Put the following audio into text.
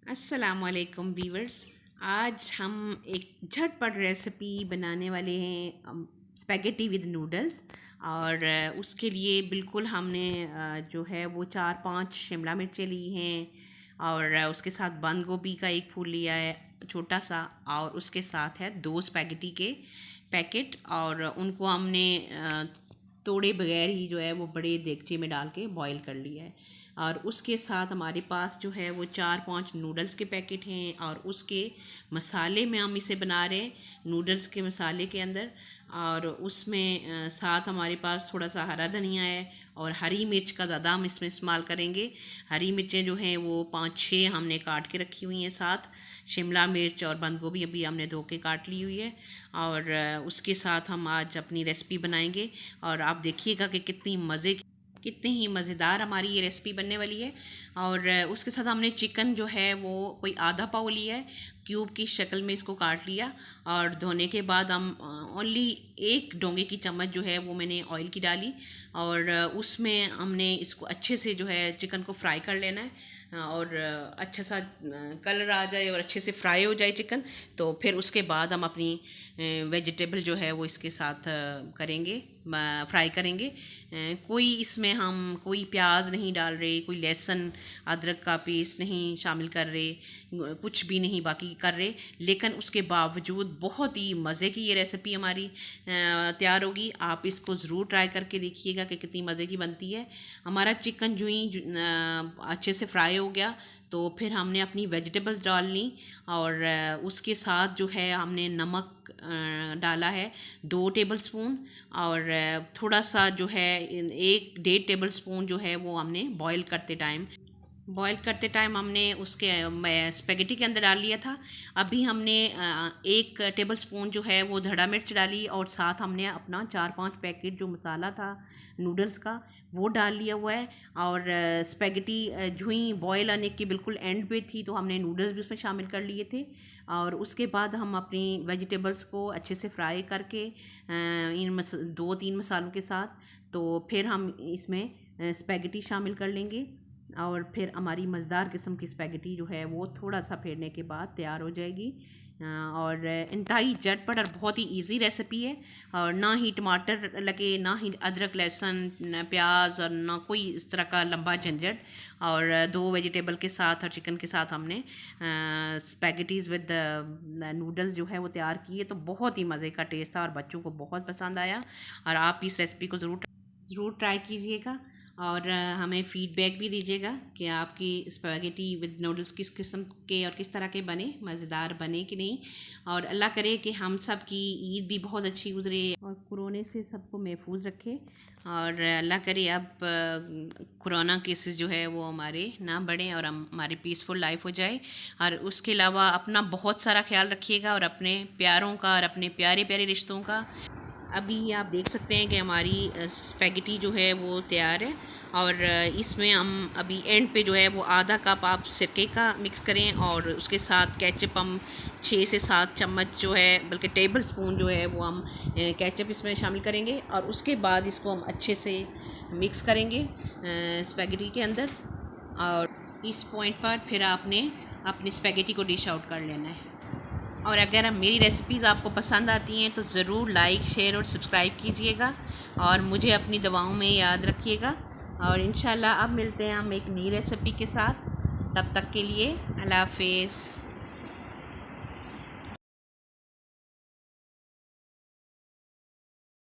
अस्सलामुअलैकुम वीवर्स। आज हम एक झटपट रेसिपी बनाने वाले हैं, स्पैगेटी विद नूडल्स। और उसके लिए बिल्कुल हमने जो है वो 4-5 शिमला मिर्चें ली हैं, और उसके साथ बंद गोभी का एक फूल लिया है छोटा सा, और उसके साथ है 2 स्पैगेटी के पैकेट। और उनको हमने तोड़े बगैर ही जो है वो बड़े देगचे में डाल के बॉईल कर लिया है। और उसके साथ हमारे पास जो है वो 4-5 नूडल्स के पैकेट हैं, और उसके मसाले में हम इसे बना रहे हैं, नूडल्स के मसाले के अंदर। और उसमें साथ हमारे पास थोड़ा सा हरा धनिया है, और हरी मिर्च का ज़्यादा हम इसमें इस्तेमाल करेंगे। हरी मिर्चें जो हैं वो 5-6 हमने काट के रखी हुई हैं। साथ शिमला मिर्च और बंद गोभी अभी हमने धो के काट ली हुई है। और उसके साथ हम आज अपनी रेसिपी बनाएंगे, और आप देखिएगा कि कितनी ही मज़ेदार हमारी ये रेसिपी बनने वाली है। और उसके साथ हमने चिकन जो है वो कोई आधा पाव लिया है, क्यूब की शक्ल में इसको काट लिया। और धोने के बाद हम ओनली 1 डोंगे की चम्मच जो है वो मैंने ऑयल की डाली, और उसमें हमने इसको अच्छे से जो है चिकन को फ्राई कर लेना है। और अच्छा सा कलर आ जाए और अच्छे से फ्राई हो जाए चिकन, तो फिर उसके बाद हम अपनी वेजिटेबल जो है वो इसके साथ करेंगे, फ्राई करेंगे। कोई प्याज नहीं डाल रहे, कोई लहसुन अदरक का पेस्ट नहीं शामिल कर रहे, कुछ भी नहीं बाकी कर रहे। लेकिन उसके बावजूद बहुत ही मज़े की ये रेसिपी हमारी तैयार होगी। आप इसको ज़रूर ट्राई करके देखिएगा कि कितनी मज़े की बनती है। हमारा चिकन जो ही अच्छे से फ्राई हो गया, तो फिर हमने अपनी वेजिटेबल्स डाल ली, और उसके साथ जो है हमने नमक डाला है 2 टेबलस्पून, और थोड़ा सा जो है 1-1.5 टेबलस्पून जो है वो हमने बॉईल करते टाइम हमने उसके स्पेगेटी के अंदर डाल लिया था। अभी हमने 1 टेबलस्पून जो है वो धड़ा मिर्च डाली, और साथ हमने अपना 4-5 पैकेट जो मसाला था नूडल्स का वो डाल लिया हुआ है। और स्पेगेटी जो ही बॉयल आने के बिल्कुल एंड पे थी, तो हमने नूडल्स भी उसमें शामिल कर लिए थे। और उसके बाद हम अपनी वेजिटेबल्स को अच्छे से फ्राई करके इन 2-3 मसालों के साथ, तो फिर हम इसमें स्पेगेटी शामिल कर लेंगे। और फिर हमारी मज़ेदार किस्म की स्पैगेटी जो है वो थोड़ा सा फेरने के बाद तैयार हो जाएगी। और इंतहाई झटपट और बहुत ही इजी रेसिपी है, और ना ही टमाटर लगे, ना ही अदरक लहसुन प्याज, और ना कोई इस तरह का लंबा झंझट। और 2 वेजिटेबल के साथ और चिकन के साथ हमने स्पैगेटीज़ विद नूडल्स जो है वो तैयार किए, तो बहुत ही मज़े का टेस्ट था और बच्चों को बहुत पसंद आया। और आप इस रेसिपी को ज़रूर ट्राई कीजिएगा, और हमें फ़ीडबैक भी दीजिएगा कि आपकी स्पैगेटी विद नूडल्स किस किस्म के और किस तरह के बने, मज़ेदार बने कि नहीं। और अल्लाह करे कि हम सब की ईद भी बहुत अच्छी गुजरे, और कोरोना से सबको महफूज रखे। और अल्लाह करे अब कोरोना केसेस जो है वो हमारे ना बढ़ें, और हमारी पीसफुल लाइफ हो जाए। और उसके अलावा अपना बहुत सारा ख्याल रखिएगा, और अपने प्यारों का और अपने प्यारे प्यारे रिश्तों का। अभी आप देख सकते हैं कि हमारी स्पैगेटी जो है वो तैयार है, और इसमें हम अभी एंड पे जो है वो आधा कप आप सिरके का मिक्स करें, और उसके साथ केचप हम 6 से 7 चम्मच जो है, बल्कि टेबल स्पून जो है वो हम केचप इसमें शामिल करेंगे। और उसके बाद इसको हम अच्छे से मिक्स करेंगे स्पैगेटी के अंदर। और इस पॉइंट पर फिर आपने अपनी स्पैगेटी को डिश आउट कर लेना है। और अगर मेरी रेसिपीज़ आपको पसंद आती हैं तो ज़रूर लाइक, शेयर और सब्सक्राइब कीजिएगा, और मुझे अपनी दुआओं में याद रखिएगा। और इंशाल्लाह अब मिलते हैं हम एक नई रेसिपी के साथ। तब तक के लिए अल्लाह हाफ़िज़।